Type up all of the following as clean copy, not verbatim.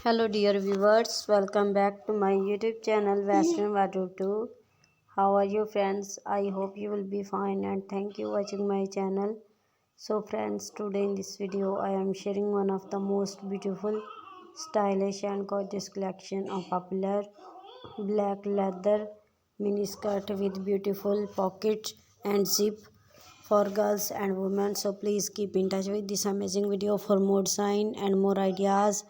Hello dear viewers, welcome back to my YouTube channel Fashion&Style. How are you friends? I hope you will be fine and thank you watching my channel. So friends, today in this video I am sharing one of the most beautiful, stylish and gorgeous collection of popular black leather mini skirt with beautiful pockets and zip for girls and women. So please keep in touch with this amazing video for more design and more ideas.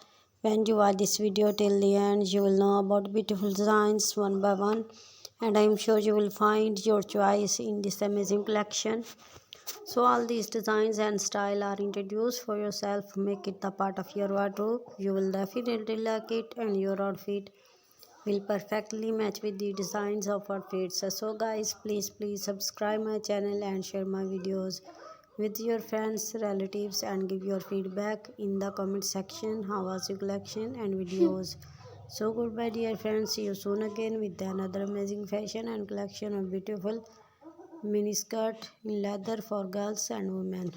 When you watch this video till the end, you will know about beautiful designs one by one, and I am sure you will find your choice in this amazing collection. So all these designs and style are introduced for yourself. Make it the part of your wardrobe. You will definitely like it, and your outfit will perfectly match with the designs of outfits. So guys, please subscribe my channel and share my videos with your friends, relatives, and give your feedback in the comment section. How was your collection and videos? So goodbye dear friends, see you soon again with another amazing fashion and collection of beautiful miniskirt in leather for girls and women.